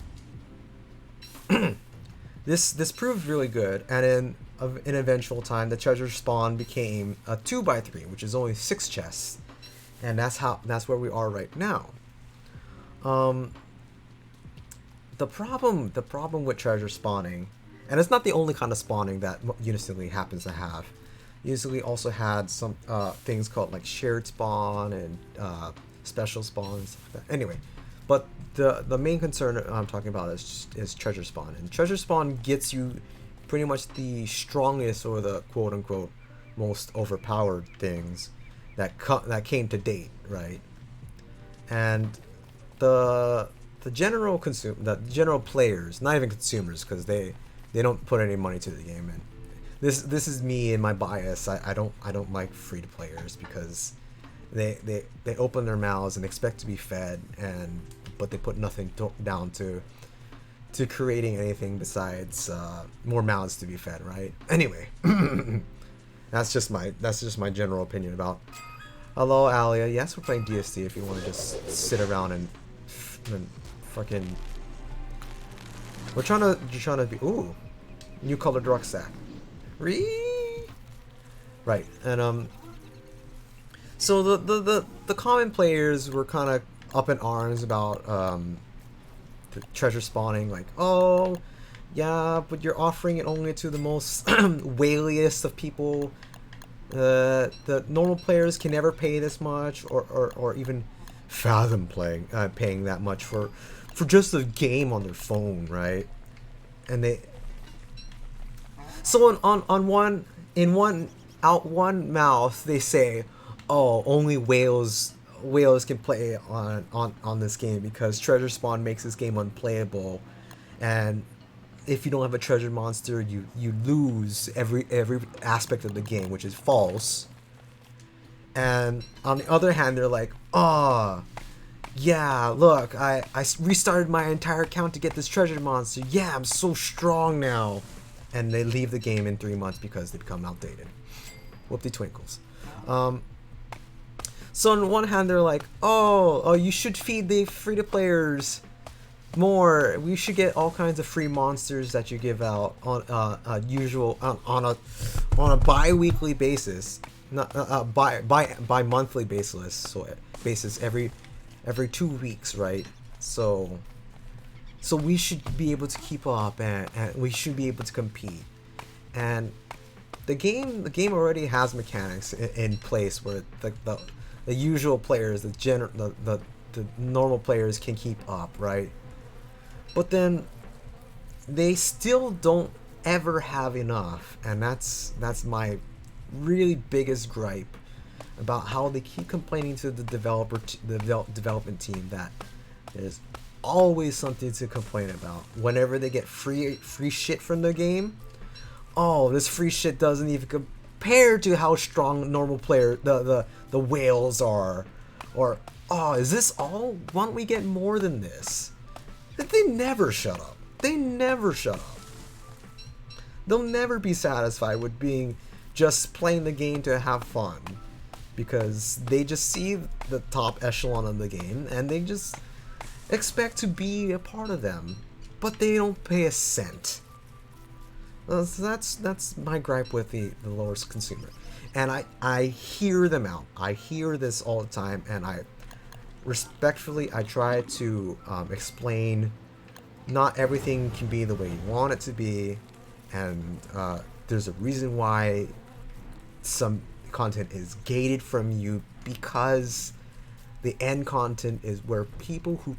this proved really good, and in an eventual time, the treasure spawn became a 2x3, which is only 6 chests, and that's where we are right now. The problem with treasure spawning, and it's not the only kind of spawning that Unicely happens to have. Unicely also had some things called like shared spawn and special spawns. Anyway, but the main concern I'm talking about is treasure spawn, and treasure spawn gets you pretty much the strongest, or the quote unquote most overpowered things that came to date, right? And the general players, not even consumers, because they don't put any money to the game. And this is me and my bias. I don't like free to players, because they open their mouths and expect to be fed, but they put nothing down to creating anything besides more mouths to be fed, right? Anyway, that's just my general opinion about. Hello, Alia. Yes, we're playing DST. If you want to just sit around and fucking, you're trying to be new colored rucksack. Right, and So the common players were kind of up in arms about the treasure spawning, like, oh, yeah, but you're offering it only to the most whaliest of people. The normal players can never pay this much, or even fathom paying that much for just a game on their phone, right? And they so on one in one out one mouth they say, oh, only whales can play on this game because treasure spawn makes this game unplayable, and if you don't have a treasure monster, you lose every aspect of the game, which is false. And on the other hand, they're like, oh, yeah, look, I restarted my entire account to get this treasure monster. Yeah, I'm so strong now. And they leave the game in 3 months because they become outdated. Whoop-de twinkles. So on one hand, they're like, oh, you should feed the free-to-players more. We should get all kinds of free monsters that you give out on on a bi-weekly basis, not by monthly basis. So basis every 2 weeks, right? So we should be able to keep up, and we should be able to compete. And the game already has mechanics in place where the usual players, the normal players can keep up, right? But then they still don't ever have enough, and that's my really biggest gripe about how they keep complaining to the development team that there's always something to complain about whenever they get free shit from the game. Oh, this free shit doesn't even compare to how strong normal player the whales are, or oh, is this all? Why don't we get more than this? They never shut up. They never shut up. They'll never be satisfied with being just playing the game to have fun, because they just see the top echelon of the game and they just expect to be a part of them, but they don't pay a cent. So that's my gripe with the lowest consumer, and I hear them out. I hear this all the time, and I respectfully I try to explain not everything can be the way you want it to be, and there's a reason why some content is gated from you, because the end content is where people who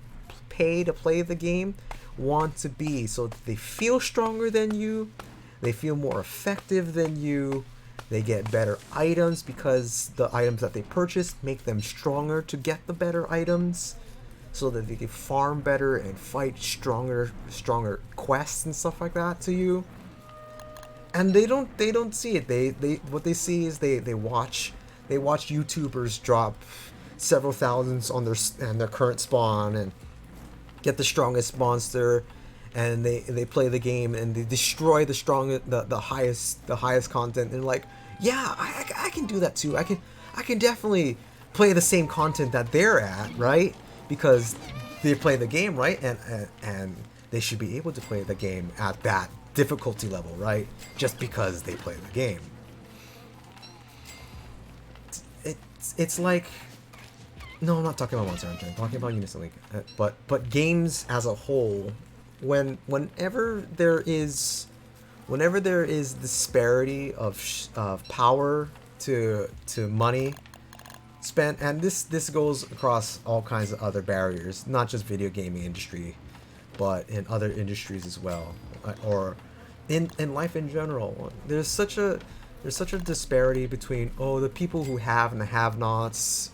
pay to play the game want to be, so that they feel stronger than you, they feel more effective than you, they get better items because the items that they purchase make them stronger to get the better items, so that they can farm better and fight stronger quests and stuff like that to you. And they don't see it. They what they see is they watch YouTubers drop several thousands on their current spawn and get the strongest monster, and they play the game and they destroy the highest content, and like, yeah, I can do that too. I can definitely play the same content that they're at, right? Because they play the game, right? And they should be able to play the game at that difficulty level, right? Just because they play the game. It's like, no, I'm not talking about Monster Hunter. I'm talking about Unison League. But games as a whole, whenever there is disparity of power to money spent, and this goes across all kinds of other barriers, not just video gaming industry, but in other industries as well, or in life in general. There's such a disparity between the people who have and the have-nots,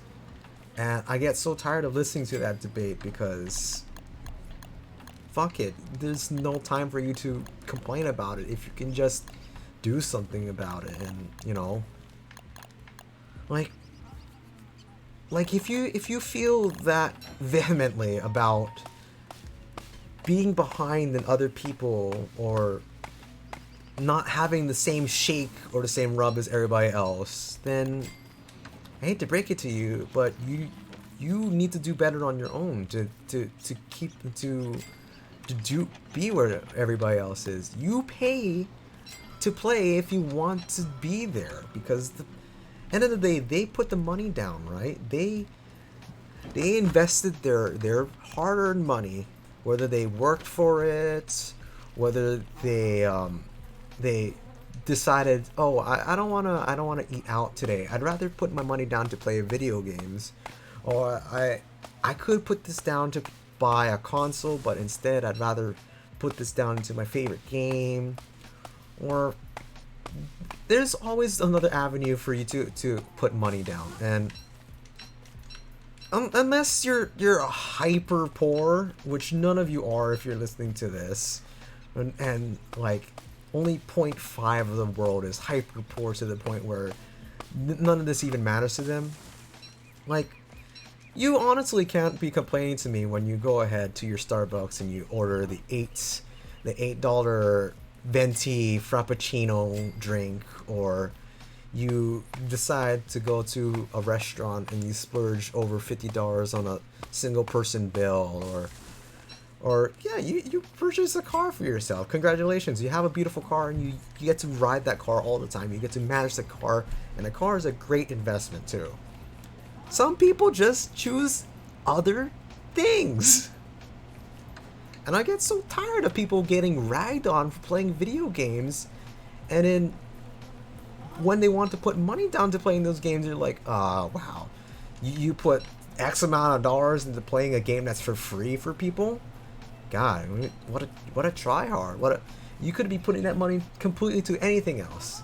and I get so tired of listening to that debate, because fuck it, there's no time for you to complain about it if you can just do something about it. And like if you feel that vehemently about being behind than other people, or not having the same shake or the same rub as everybody else, then I hate to break it to you, but you need to do better on your own to be where everybody else is. You pay to play if you want to be there, because end of the day, they put the money down, right? They invested their hard-earned money, whether they worked for it, whether they decided, oh, I don't wanna eat out today. I'd rather put my money down to play video games, or I could put this down to buy a console, but instead I'd rather put this down into my favorite game. Or there's always another avenue for you to put money down, and unless you're hyper poor, which none of you are if you're listening to this, and like only 0.5 of the world is hyper poor to the point where none of this even matters to them. Like, you honestly can't be complaining to me when you go ahead to your Starbucks and you order the $8 venti frappuccino drink, or you decide to go to a restaurant and you splurge over $50 on a single person bill, or yeah, you purchase a car for yourself. Congratulations, you have a beautiful car, and you get to ride that car all the time. You get to manage the car, and the car is a great investment too. Some people just choose other things. And I get so tired of people getting ragged on for playing video games, and then when they want to put money down to playing those games, you're like, wow, you put X amount of dollars into playing a game that's for free for people? God, what a tryhard. You could be putting that money completely to anything else.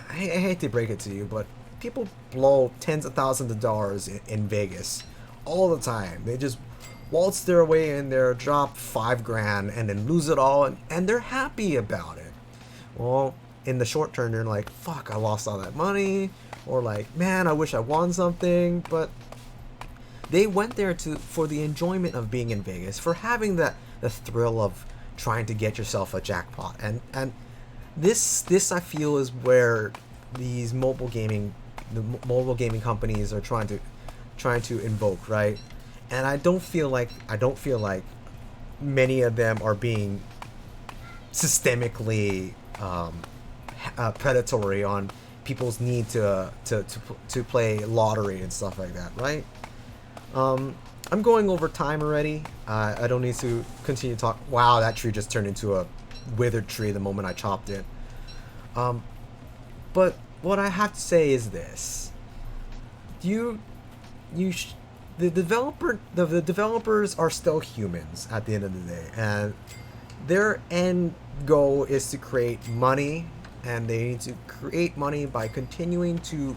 I hate to break it to you, but people blow tens of thousands of dollars in Vegas all the time. They just waltz their way in there, drop $5,000, and then lose it all, and they're happy about it. Well, in the short term, they're like, fuck, I lost all that money, or like, man, I wish I won something. But they went there for the enjoyment of being in Vegas, for having the thrill of trying to get yourself a jackpot. And this I feel is where these mobile gaming companies are trying to invoke, right? And I don't feel like many of them are being systemically predatory on people's need to play lottery and stuff like that, right? I'm going over time already. I don't need to continue to talk. Wow, that tree just turned into a withered tree the moment I chopped it. But what I have to say is this: the developers are still humans at the end of the day, and their end goal is to create money, and they need to create money by continuing to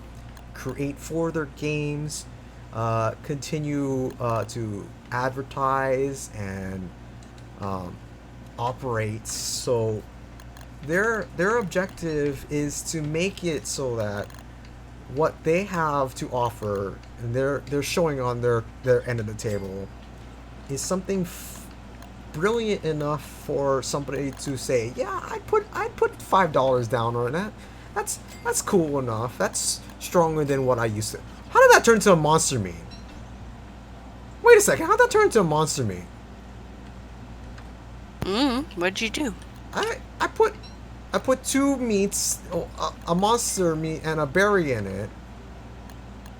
create further games, continue to advertise and operate. So their objective is to make it so that what they have to offer, and they're showing on their end of the table, is something brilliant enough for somebody to say, yeah, I'd put $5 down on that. That's cool enough. That's stronger than what I used to. How did that turn into a monster meat? Wait a second. How'd that turn into a monster meat? What'd you do? I put two meats, a monster meat and a berry in it.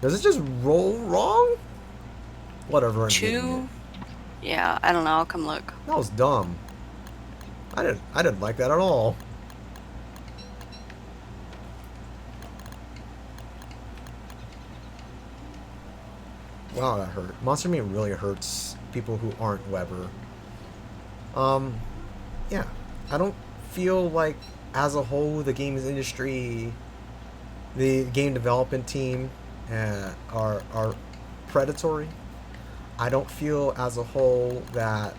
Does it just roll wrong? Whatever. Two? Yeah, I don't know. I'll come look. That was dumb. I didn't like that at all. Wow, that hurt. Monster meat really hurts people who aren't Weber. Yeah, I don't feel like, as a whole, the games industry, the game development team, are predatory. I don't feel, as a whole, that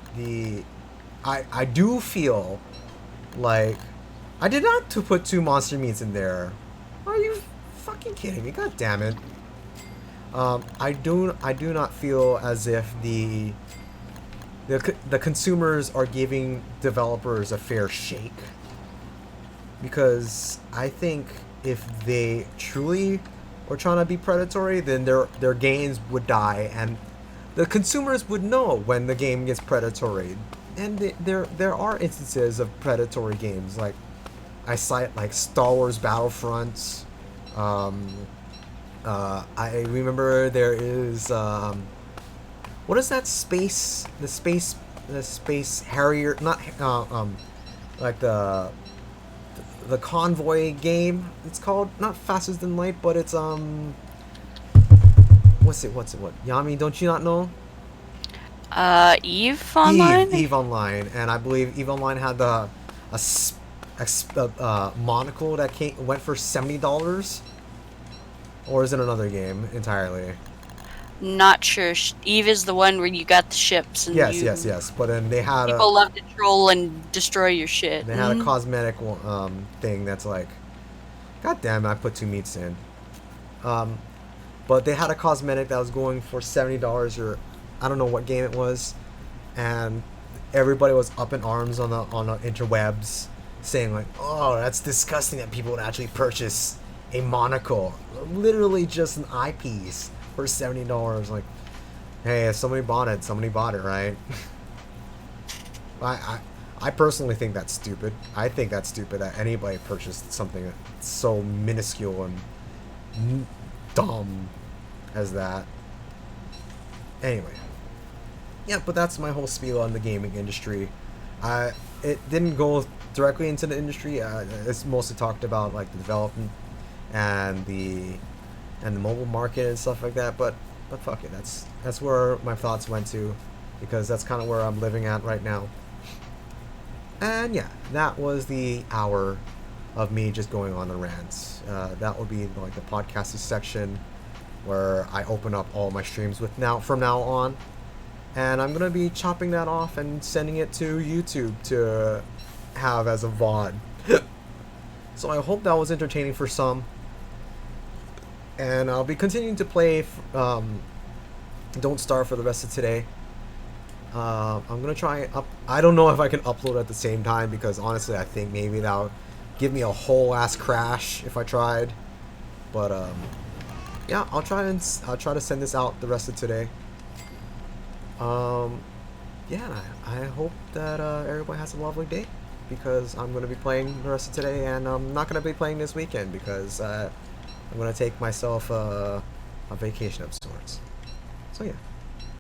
I do feel like I did not to put two monster meats in there. Are you fucking kidding me? God damn it. I do not feel as if the consumers are giving developers a fair shake, because I think if they truly were trying to be predatory, then their games would die, and the consumers would know when the game gets predatory. And there are instances of predatory games, like I cite like Star Wars Battlefront, I remember there is what is that the space Harrier, not like the convoy game. It's called not Faster Than Light, but it's what's it what Yami, don't you not know? Eve Online? Eve Online, and I believe Eve Online had a monocle that went for $70, or is it another game entirely? Not sure. Eve is the one where you got the ships and Yes. But then they had people love to troll and destroy your shit. a cosmetic thing that's like, God damn it, I put two meats in. But they had a cosmetic that was going for $70, or I don't know what game it was, and everybody was up in arms on the interwebs, saying like, "Oh, that's disgusting that people would actually purchase a monocle, literally just an eyepiece for $70." Like, hey, if somebody bought it, right? I personally think that's stupid. I think that's stupid that anybody purchased something so minuscule and dumb as that. Anyway, yeah, but that's my whole spiel on the gaming industry. It didn't go directly into the industry. It's mostly talked about like the development and the mobile market and stuff like that. But fuck it, that's where my thoughts went to, because that's kind of where I'm living at right now. And yeah, that was the hour of me just going on the rants. That will be like the podcasting section where I open up all my streams from now on. And I'm gonna be chopping that off and sending it to YouTube to have as a VOD. So I hope that was entertaining for some. And I'll be continuing to play Don't Starve for the rest of today. I'm gonna try I don't know if I can upload at the same time, because honestly I think maybe that'll give me a whole ass crash if I tried. But yeah, I'll try to send this out the rest of today. Yeah, I hope that everybody has a lovely day, because I'm gonna be playing the rest of today, and I'm not gonna be playing this weekend because I'm gonna take myself a vacation of sorts. So yeah.